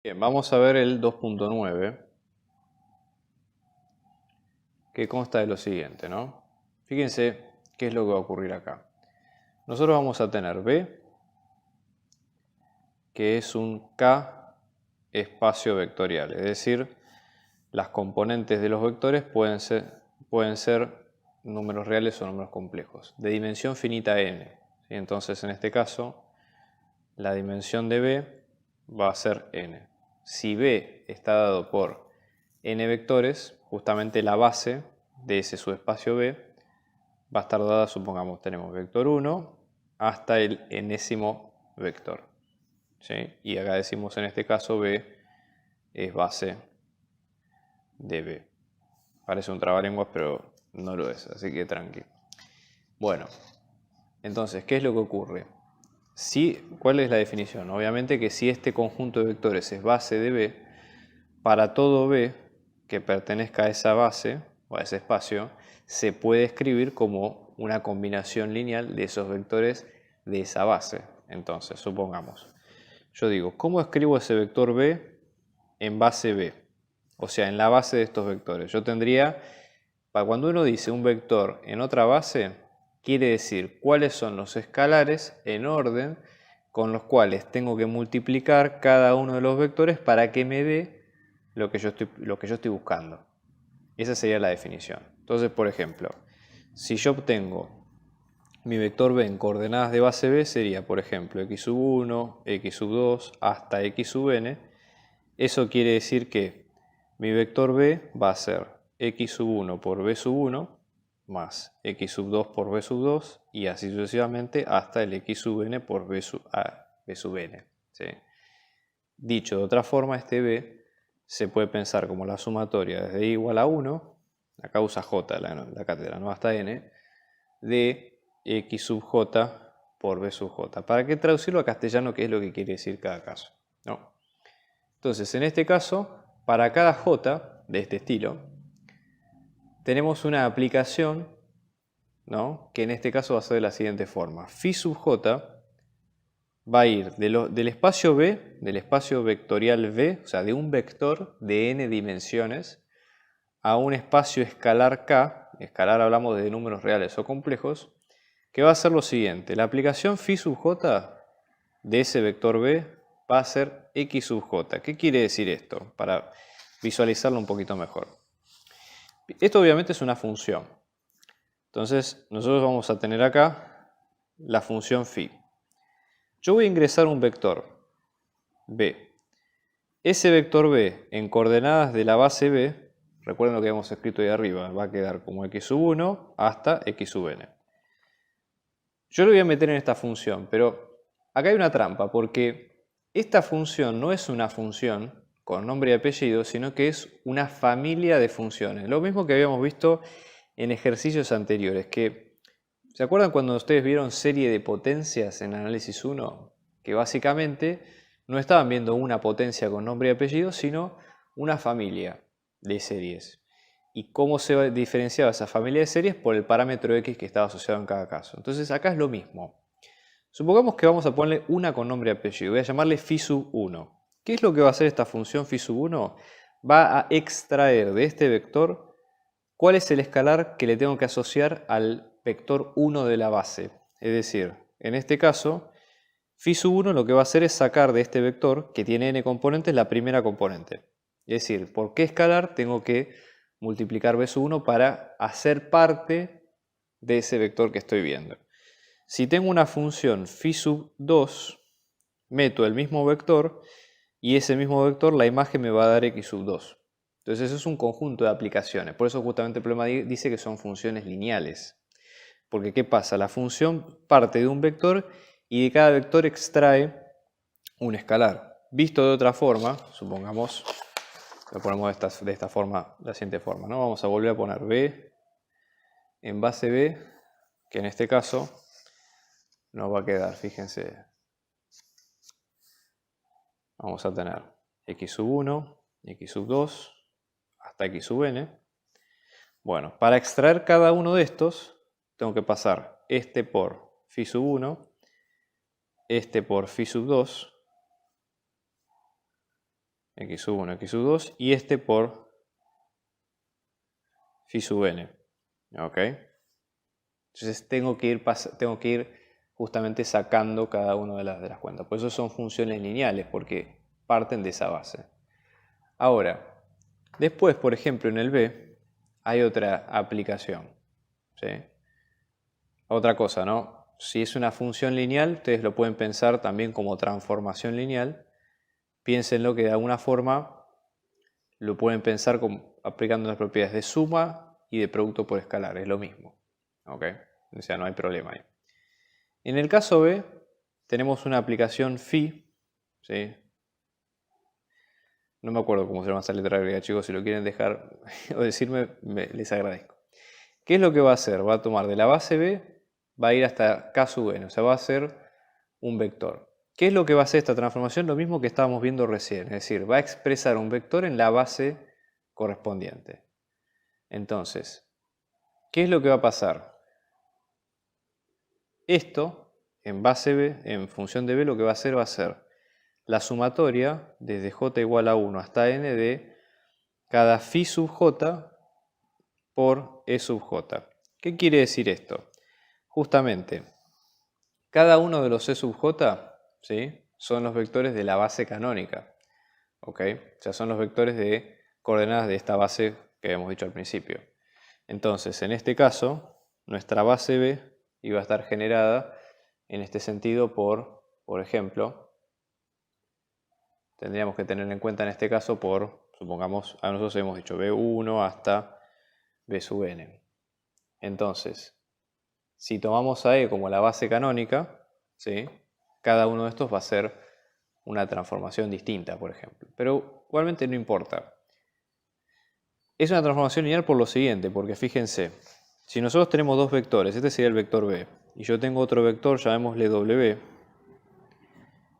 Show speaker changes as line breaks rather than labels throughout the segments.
Bien, vamos a ver el 2.9, que consta de lo siguiente, ¿no? Fíjense qué es lo que va a ocurrir acá. Nosotros vamos a tener B, que es un K espacio vectorial, es decir, las componentes de los vectores pueden ser números reales o números complejos, de dimensión finita n. ¿Sí? Entonces, en este caso, la dimensión de B va a ser n. Si B está dado por n vectores, justamente la base de ese subespacio B va a estar dada, supongamos, tenemos vector 1 hasta el enésimo vector. ¿Sí? Y acá decimos en este caso B es base de B. Parece un trabalenguas, pero no lo es, así que tranqui. Bueno, entonces, ¿qué es lo que ocurre? ¿Cuál es la definición? Obviamente que si este conjunto de vectores es base de B, para todo B que pertenezca a esa base o a ese espacio, se puede escribir como una combinación lineal de esos vectores de esa base. Entonces, supongamos, yo digo, ¿cómo escribo ese vector B en base B? O sea, en la base de estos vectores. Yo tendría, para cuando uno dice un vector en otra base, quiere decir cuáles son los escalares en orden con los cuales tengo que multiplicar cada uno de los vectores para que me dé lo que yo estoy buscando. Esa sería la definición. Entonces, por ejemplo, si yo obtengo mi vector B en coordenadas de base B, sería, por ejemplo, x sub 1, x sub 2 hasta x sub n. Eso quiere decir que mi vector B va a ser x sub 1 por b sub 1 más x sub 2 por b sub 2 y así sucesivamente hasta el x sub n por b sub n. ¿Sí? Dicho de otra forma, este B se puede pensar como la sumatoria desde i igual a 1, acá usa j la cátedra, no hasta n, de x sub j por b sub j. ¿Para qué traducirlo a castellano? ¿Qué es lo que quiere decir cada caso? ¿No? Entonces, en este caso, para cada j de este estilo, tenemos una aplicación, ¿no? Que en este caso va a ser de la siguiente forma. Phi sub j va a ir del espacio B, del espacio vectorial B, o sea, de un vector de n dimensiones, a un espacio escalar K, escalar hablamos de números reales o complejos, que va a ser lo siguiente. La aplicación phi sub j de ese vector B va a ser x sub j. ¿Qué quiere decir esto? Para visualizarlo un poquito mejor. Esto obviamente es una función. Entonces nosotros vamos a tener acá la función phi. Yo voy a ingresar un vector B. Ese vector B en coordenadas de la base B, recuerden lo que hemos escrito ahí arriba, va a quedar como x sub 1 hasta x sub n. Yo lo voy a meter en esta función, pero acá hay una trampa, porque esta función no es una función con nombre y apellido, sino que es una familia de funciones. Lo mismo que habíamos visto en ejercicios anteriores, que ¿se acuerdan cuando ustedes vieron serie de potencias en análisis 1? Que básicamente no estaban viendo una potencia con nombre y apellido, sino una familia de series. ¿Y cómo se diferenciaba esa familia de series? Por el parámetro x que estaba asociado en cada caso. Entonces acá es lo mismo. Supongamos que vamos a ponerle una con nombre y apellido. Voy a llamarle phi sub 1. ¿Qué es lo que va a hacer esta función phi sub 1? Va a extraer de este vector cuál es el escalar que le tengo que asociar al vector 1 de la base. Es decir, en este caso, phi sub 1 lo que va a hacer es sacar de este vector, que tiene n componentes, la primera componente. Es decir, ¿por qué escalar? Tengo que multiplicar b sub 1 para hacer parte de ese vector que estoy viendo. Si tengo una función phi sub 2, meto el mismo vector y ese mismo vector, la imagen me va a dar x sub 2. Entonces eso es un conjunto de aplicaciones. Por eso justamente el problema dice que son funciones lineales. Porque ¿qué pasa? La función parte de un vector y de cada vector extrae un escalar. Visto de otra forma, supongamos, lo ponemos de esta forma, de la siguiente forma, ¿no? Vamos a volver a poner B en base B, que en este caso nos va a quedar, fíjense, vamos a tener x sub 1, x sub 2, hasta x sub n. Bueno, para extraer cada uno de estos, tengo que pasar este por phi sub 1, este por phi sub 2, x sub 1, x sub 2, y este por phi sub n. ¿Ok? Entonces tengo que ir justamente sacando cada una de las cuentas. Por eso son funciones lineales, porque parten de esa base. Ahora, después, por ejemplo, en el B hay otra aplicación. ¿Sí? Otra cosa, ¿no? Si es una función lineal, ustedes lo pueden pensar también como transformación lineal. Piénsenlo que de alguna forma lo pueden pensar como aplicando las propiedades de suma y de producto por escalar. Es lo mismo. ¿Ok? O sea, no hay problema ahí. En el caso B, tenemos una aplicación phi. ¿Sí? No me acuerdo cómo se llama esta letra griega, chicos. Si lo quieren dejar o decirme, les agradezco. ¿Qué es lo que va a hacer? Va a tomar de la base B, va a ir hasta K sub n, o sea, va a ser un vector. ¿Qué es lo que va a hacer esta transformación? Lo mismo que estábamos viendo recién, es decir, va a expresar un vector en la base correspondiente. Entonces, ¿qué es lo que va a pasar? Esto, en base B, en función de B, lo que va a ser la sumatoria desde j igual a 1 hasta n de cada phi sub j por e sub j. ¿Qué quiere decir esto? Justamente, cada uno de los e sub j, ¿sí?, son los vectores de la base canónica. ¿Ok? O sea, son los vectores de coordenadas de esta base que habíamos dicho al principio. Entonces, en este caso, nuestra base B iba a estar generada en este sentido por ejemplo, tendríamos que tener en cuenta en este caso supongamos, a nosotros hemos dicho B1 hasta B sub n. Entonces, si tomamos a E como la base canónica, ¿sí?, cada uno de estos va a ser una transformación distinta, por ejemplo. Pero igualmente no importa. Es una transformación lineal por lo siguiente, porque fíjense, si nosotros tenemos dos vectores, este sería el vector B, y yo tengo otro vector, llamémosle W,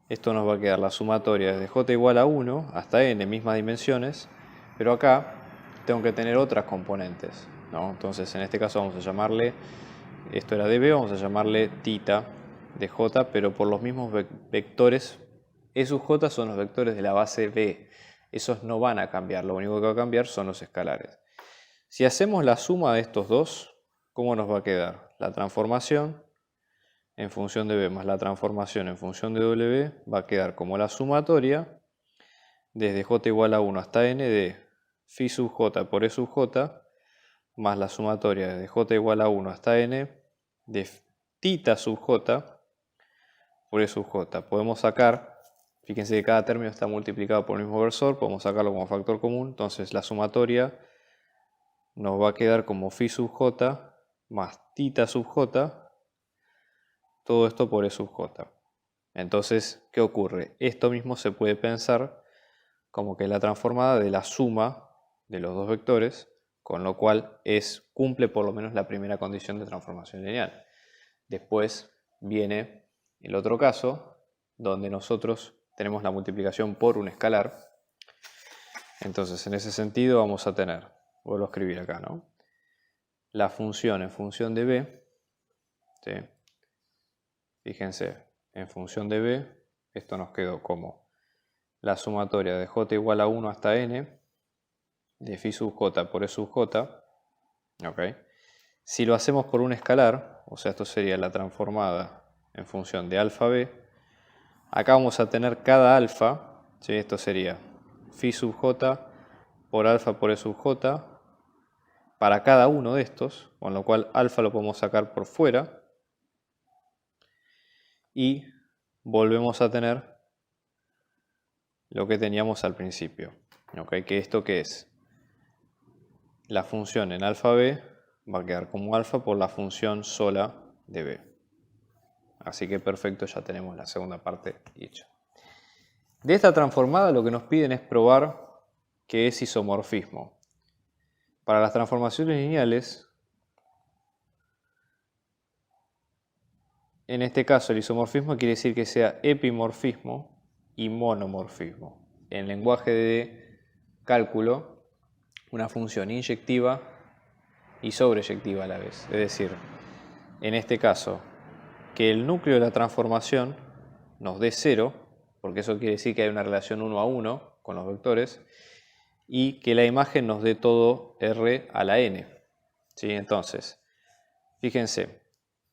esto nos va a quedar la sumatoria desde j igual a 1 hasta n, mismas dimensiones, pero acá tengo que tener otras componentes, ¿no? Entonces en este caso vamos a llamarle, esto era dB, vamos a llamarle tita de j, pero por los mismos vectores, e sub j son los vectores de la base B, esos no van a cambiar, lo único que va a cambiar son los escalares. Si hacemos la suma de estos dos, ¿cómo nos va a quedar? La transformación en función de B más la transformación en función de W va a quedar como la sumatoria desde j igual a 1 hasta n de phi sub j por e sub j más la sumatoria desde j igual a 1 hasta n de tita sub j por e sub j. Podemos sacar, fíjense que cada término está multiplicado por el mismo versor, podemos sacarlo como factor común, entonces la sumatoria nos va a quedar como phi sub j más tita sub j, todo esto por e sub j. Entonces, ¿qué ocurre? Esto mismo se puede pensar como que la transformada de la suma de los dos vectores, con lo cual cumple por lo menos la primera condición de transformación lineal. Después viene el otro caso, donde nosotros tenemos la multiplicación por un escalar. Entonces, en ese sentido vamos a tener, vuelvo a escribir acá, ¿no?, la función en función de B, ¿sí?, fíjense, en función de B, esto nos quedó como la sumatoria de j igual a 1 hasta n de phi sub j por e sub j. ¿Okay? Si lo hacemos por un escalar, o sea, esto sería la transformada en función de alfa b, acá vamos a tener cada alfa, ¿sí?, esto sería phi sub j por alfa por e sub j para cada uno de estos, con lo cual alfa lo podemos sacar por fuera. Y volvemos a tener lo que teníamos al principio. ¿Okay? ¿Que esto qué es? La función en alfa b va a quedar como alfa por la función sola de b. Así que perfecto, ya tenemos la segunda parte hecha. De esta transformada lo que nos piden es probar que es isomorfismo. Para las transformaciones lineales, en este caso el isomorfismo quiere decir que sea epimorfismo y monomorfismo. En lenguaje de cálculo, una función inyectiva y sobreyectiva a la vez. Es decir, en este caso, que el núcleo de la transformación nos dé 0, porque eso quiere decir que hay una relación 1 a 1, con los vectores y que la imagen nos dé todo R a la n. ¿Sí? Entonces, fíjense,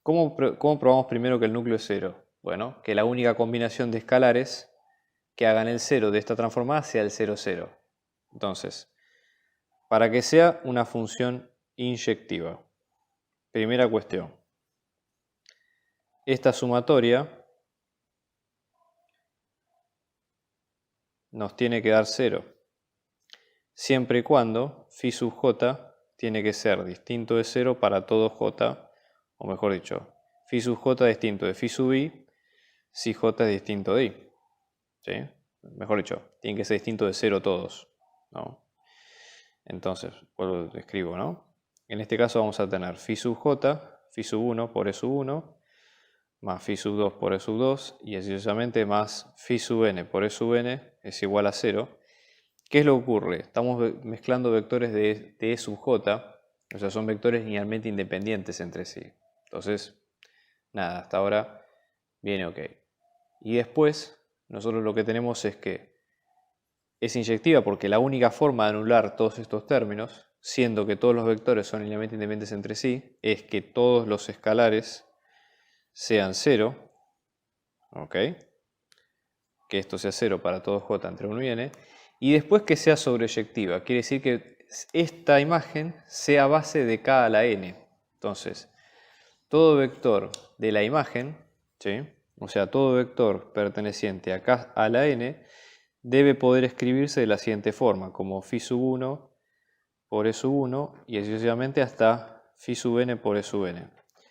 ¿cómo probamos primero que el núcleo es 0? Bueno, que la única combinación de escalares que hagan el 0 de esta transformada sea el 0, 0. Entonces, para que sea una función inyectiva, primera cuestión, esta sumatoria nos tiene que dar 0, siempre y cuando phi sub j tiene que ser distinto de 0 para todo j, o mejor dicho, phi sub j distinto de phi sub i si j es distinto de i. ¿Sí? Mejor dicho, tiene que ser distinto de 0 todos, ¿no? Entonces, vuelvo, escribo, ¿no? En este caso vamos a tener phi sub j, phi sub 1 por e sub 1, más phi sub 2 por e sub 2, y así sucesivamente más phi sub n por e sub n es igual a 0. ¿Qué es lo que ocurre? Estamos mezclando vectores de e sub j, o sea, son vectores linealmente independientes entre sí. Entonces, nada, hasta ahora viene ok. Y después, nosotros lo que tenemos es que es inyectiva porque la única forma de anular todos estos términos, siendo que todos los vectores son linealmente independientes entre sí, es que todos los escalares sean 0, ¿ok? Que esto sea 0 para todo j entre 1 y n, y después que sea sobreyectiva, quiere decir que esta imagen sea base de k a la n. Entonces, todo vector de la imagen, ¿sí? O sea, todo vector perteneciente a k a la n, debe poder escribirse de la siguiente forma, como phi sub 1 por e sub 1 y así sucesivamente hasta phi sub n por e sub n.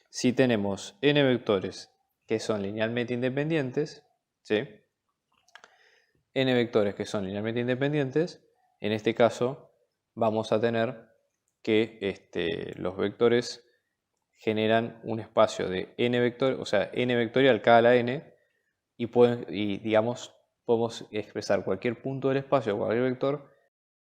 Si tenemos n vectores que son linealmente independientes, ¿sí? N vectores que son linealmente independientes, en este caso vamos a tener que los vectores generan un espacio de n vector, o sea, n vectorial k a la n, y digamos, podemos expresar cualquier punto del espacio, cualquier vector,